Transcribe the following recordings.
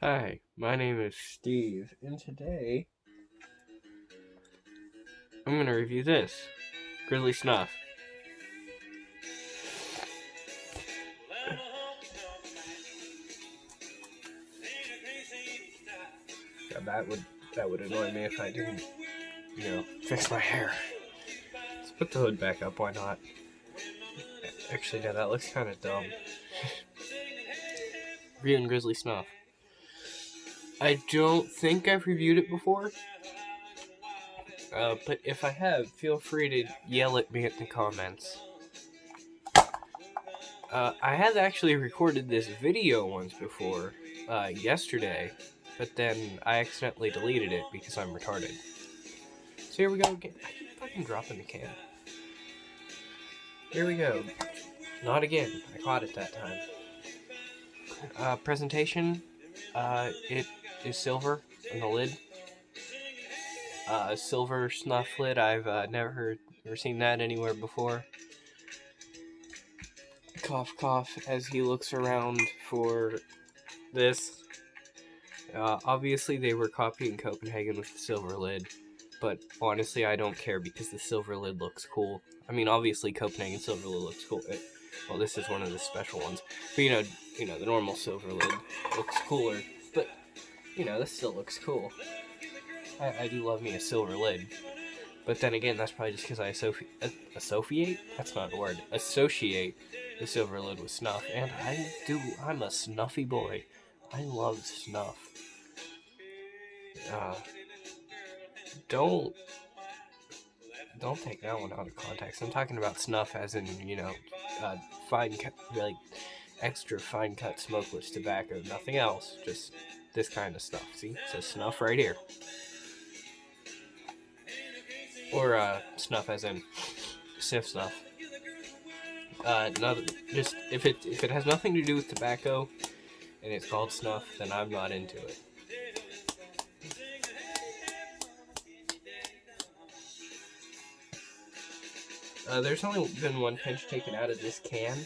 Hi, my name is Steve, and today I'm going to review this Grizzly Snuf. Yeah, that would annoy me if I didn't, fix my hair. Let's put the hood back up. Why not? Actually, no, that looks kind of dumb. Reviewing Grizzly Snuf. I don't think I've reviewed it before. But if I have, feel free to yell at me in the comments. I had actually recorded this video once before, yesterday, but then I accidentally deleted it because I'm retarded. So here we go again. I keep fucking dropping the can. Here we go. Not again. I caught it that time. Presentation. It is silver in the lid. Silver snuff lid. I've never seen that anywhere before. Cough, cough, as he looks around for this. Obviously, they were copying Copenhagen with the silver lid, but honestly, I don't care because the silver lid looks cool. I mean, obviously, Copenhagen silver lid looks cool. Well, this is one of the special ones, but the normal silver lid looks cooler. But this still looks cool. I do love me a silver lid, but then again, that's probably just because I associate. That's not a word. Associate the silver lid with snuff, and I'm a snuffy boy. I love snuff. Don't take that one out of context. I'm talking about snuff as in, fine cut, like extra fine cut smokeless tobacco, nothing else, just this kind of stuff. See, it says snuff right here. Or snuff as in sniff snuff. Just if it has nothing to do with tobacco and it's called snuff, then I'm not into it. There's only been one pinch taken out of this can,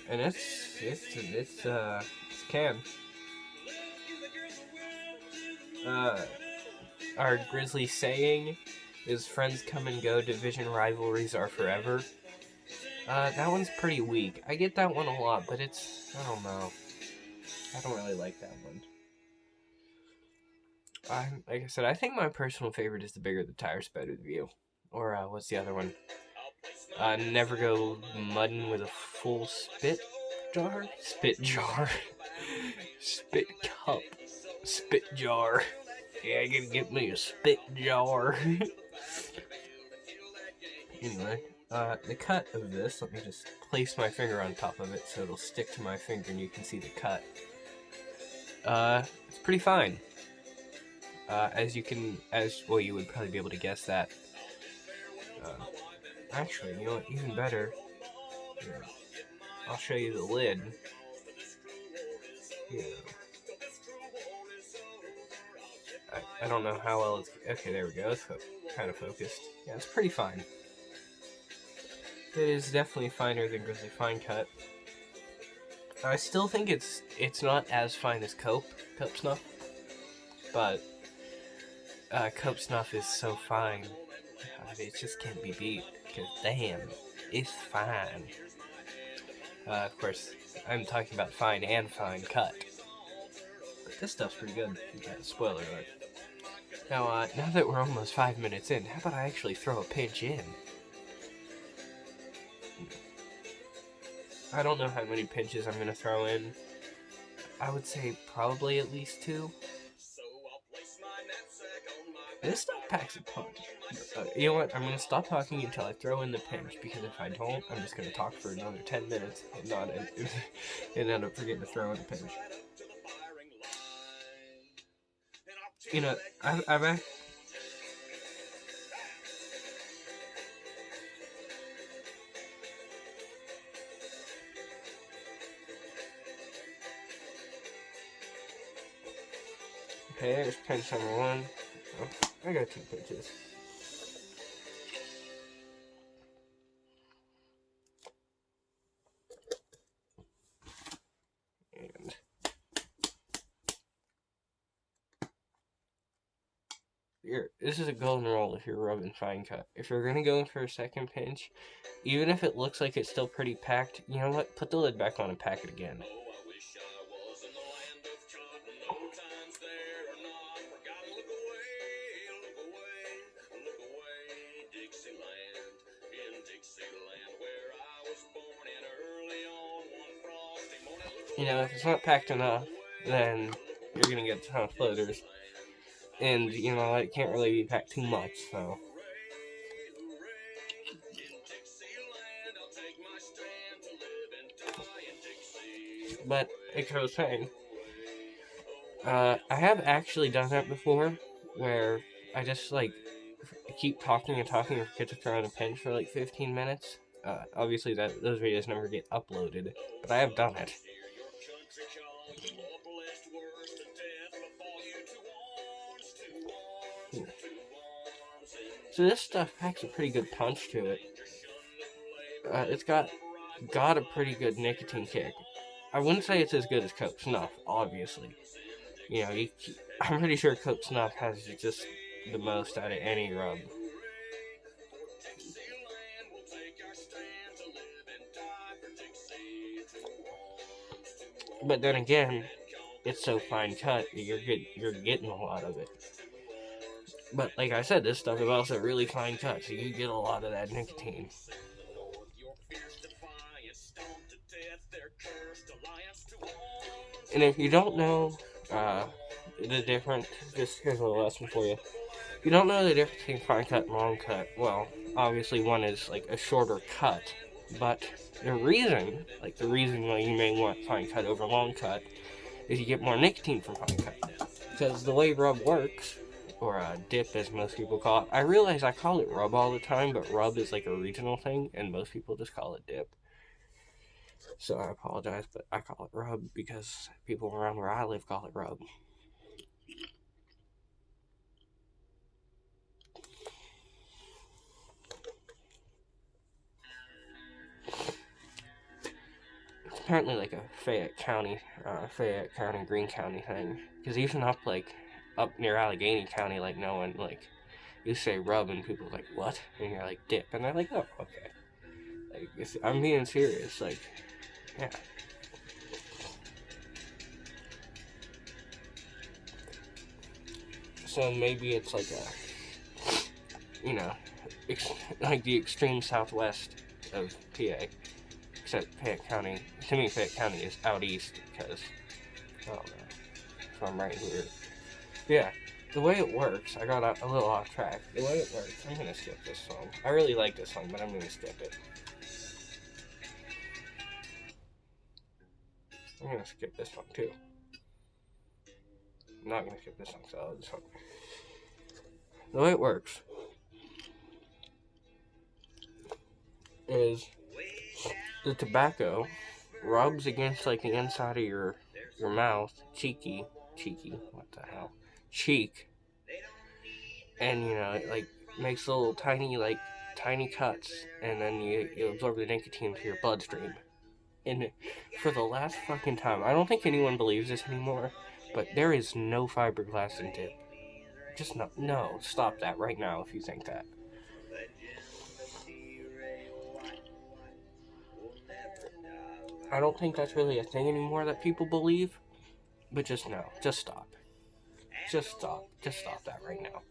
and it's can. Our Grizzly saying is "Friends come and go, division rivalries are forever." That one's pretty weak. I get that one a lot, but I don't know. I don't really like that one. Like I said, I think my personal favorite is the bigger the tires, better the view. Or, what's the other one? Never go mudding with a full spit jar? Spit jar. Spit cup. Spit jar. Yeah, I gotta get me a spit jar. Anyway, the cut of this, let me just place my finger on top of it so it'll stick to my finger and you can see the cut. It's pretty fine. You would probably be able to guess that. Actually, you know what, even better, here, I'll show you the lid. Yeah. I don't know how well it's... Okay, there we go, it's kind of focused. Yeah, it's pretty fine. It is definitely finer than Grizzly Fine Cut. I still think it's not as fine as Cope Snuff, but Cope Snuff is so fine. It just can't be beat, because damn, it's fine. Of course, I'm talking about fine and fine cut. But this stuff's pretty good. Yeah, spoiler alert. Now that we're almost 5 minutes in, how about I actually throw a pinch in? I don't know how many pinches I'm going to throw in. I would say probably at least 2. This stuff packs a punch. You know what? I'm going to stop talking until I throw in the pinch, because if I don't, I'm just going to talk for another 10 minutes and end up forgetting to throw in the pinch. I've Okay, there's pinch number 1. Oh, I got 2 pinches. And this is a golden rule if you're rubbing fine cut. If you're gonna go in for a second pinch, even if it looks like it's still pretty packed, you know what? Put the lid back on and pack it again. You know, if it's not packed enough, then you're gonna get a ton of floaters. And, you know, it can't really be packed too much, so. But, like I was saying, I have actually done that before, where I just, like, keep talking and talking and forget to throw in a pinch for, like, 15 minutes. Obviously, those videos never get uploaded, but I have done it. So this stuff packs a pretty good punch to it. It's got a pretty good nicotine kick. I wouldn't say it's as good as Coke Snuff, obviously. You know, I'm pretty sure Coke Snuff has just the most out of any rub. But then again, it's so fine cut that you're getting a lot of it. But like I said, this stuff is also really fine cut, so you get a lot of that nicotine. And if you don't know the difference, just here's a little lesson for you. If you don't know the difference between fine cut and long cut, well, obviously one is like a shorter cut, but the reason why you may want fine cut over long cut is you get more nicotine from fine cut. Because the way rub works, or dip as most people call it, I realize I call it rub all the time, but rub is like a regional thing, and most people just call it dip. So I apologize, but I call it rub because people around where I live call it rub. It's apparently like a Fayette County, Greene County thing. Because even up near Allegheny County, like no one, like, you say rub and people are like, what? And you're like, dip. And they're like, oh, okay. Like, I'm being serious, like, yeah. So maybe it's like like the extreme southwest of PA. Except Fayette County, to me Fayette County is out east because, I don't know, so I'm right here. Yeah, the way it works, I got a little off track. The way it works, I'm going to skip this song. I really like this song, but I'm going to skip it. I'm going to skip this one too. I'm not going to skip this song, so I'll this one. The way it works is the tobacco rubs against like the inside of your mouth, cheek, and you know, it like makes little tiny cuts, and then you absorb the nicotine into your bloodstream. And for the last fucking time, I don't think anyone believes this anymore, but there is no fiberglass in dip. Just no, stop that right now if you think that. I don't think that's really a thing anymore that people believe, but just no, just stop. Just stop that right now.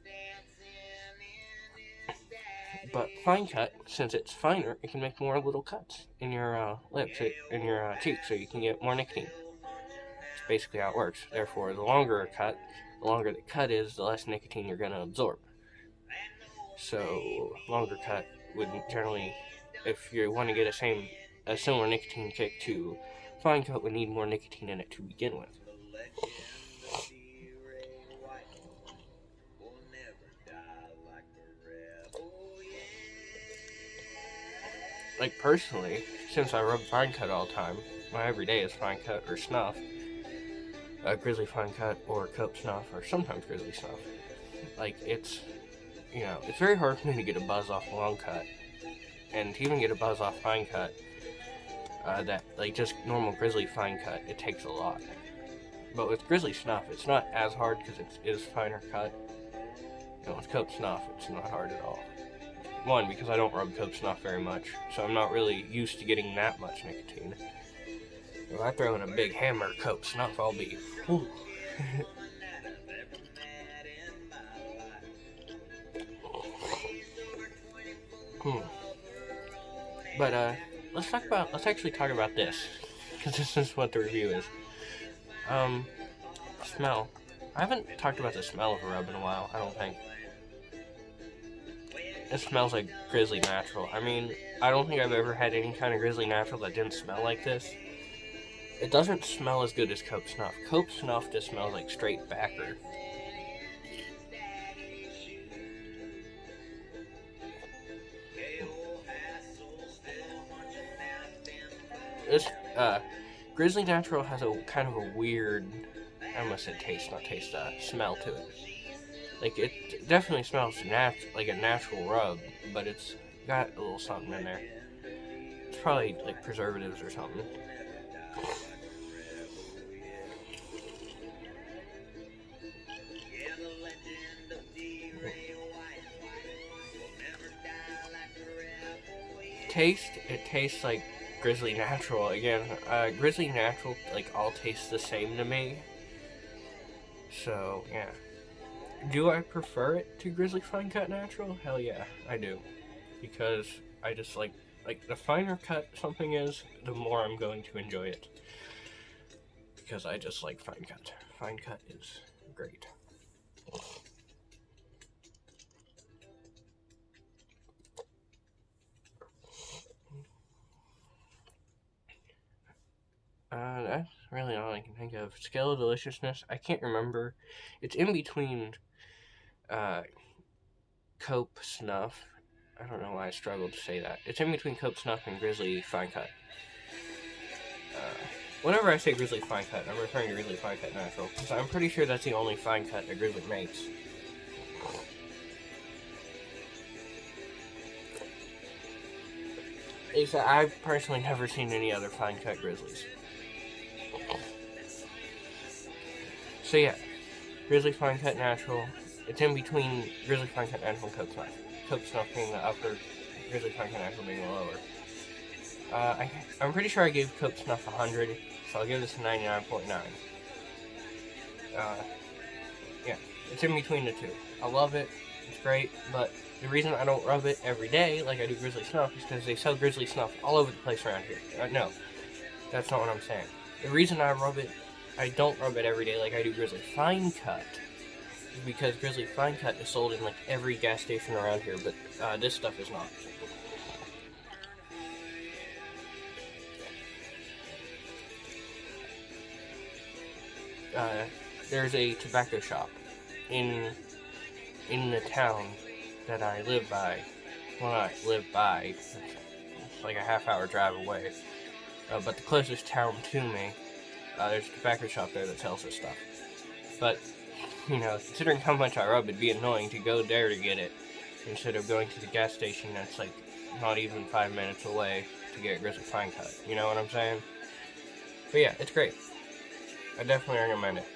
But fine cut, since it's finer, it can make more little cuts in your lips, in your cheeks, so you can get more nicotine. It's basically how it works. Therefore, the longer the cut is, the less nicotine you're going to absorb. So, longer cut would generally, if you want to get a similar nicotine kick to fine cut, would need more nicotine in it to begin with. Like, personally, since I rub fine cut all the time, my everyday is fine cut or snuff, Grizzly fine cut or Coke Snuff, or sometimes Grizzly Snuff. Like, it's very hard for me to get a buzz off long cut, and to even get a buzz off fine cut, that, like, just normal Grizzly fine cut, it takes a lot. But with Grizzly Snuff, it's not as hard because it is finer cut, You know, with Cope Snuf, it's not hard at all. One, because I don't rub Cope Snuf very much, so I'm not really used to getting that much nicotine. If I throw in a big hammer of Cope Snuf, I'll be... But, let's actually talk about this, because this is what the review is. Smell. I haven't talked about the smell of a rub in a while, I don't think. It smells like Grizzly Natural. I mean, I don't think I've ever had any kind of Grizzly Natural that didn't smell like this. It doesn't smell as good as Cope Snuf. Cope Snuf just smells like straight backer. This, Grizzly Natural has a kind of a weird, I almost said taste, not taste, smell to it. Like, it definitely smells like a natural rub, but it's got a little something in there. It's probably, like, preservatives or something. It tastes like Grizzly Natural. Again, Grizzly Natural, like, all tastes the same to me. So, yeah. Do I prefer it to Grizzly Fine Cut Natural? Hell yeah, I do. Because I just like the finer cut something is, the more I'm going to enjoy it. Because I just like Fine Cut. Fine Cut is great. That's really all I can think of. Scale of deliciousness, I can't remember. It's in between Cope Snuf. I don't know why I struggled to say that. It's in between Cope Snuf and Grizzly Fine Cut. Whenever I say Grizzly Fine Cut, I'm referring to Grizzly Fine Cut Natural. So I'm pretty sure that's the only Fine Cut that Grizzly makes. I've personally never seen any other Fine Cut Grizzlies. So yeah, Grizzly Fine Cut Natural. It's in between Grizzly Fine Cut Natural and Cope Snuf. Cope Snuf being the upper, Grizzly Fine Cut Natural being the lower. I'm pretty sure I gave Cope Snuf 100, so I'll give this a 99.9. Yeah, it's in between the two. I love it, it's great, but the reason I don't rub it every day like I do Grizzly Snuf is because they sell Grizzly Snuf all over the place around here. No, that's not what I'm saying. The reason I don't rub it every day like I do Grizzly Fine Cut is because Grizzly Fine Cut is sold in like every gas station around here, but this stuff is not. There's a tobacco shop in the town that I live by. Well, I live by. It's like a half-hour drive away. But the closest town to me, there's a tobacco shop there that sells this stuff. But, you know, considering how much I rub, it'd be annoying to go there to get it instead of going to the gas station that's like not even 5 minutes away to get Grizzly Fine Cut. You know what I'm saying? But yeah, it's great. I definitely recommend it.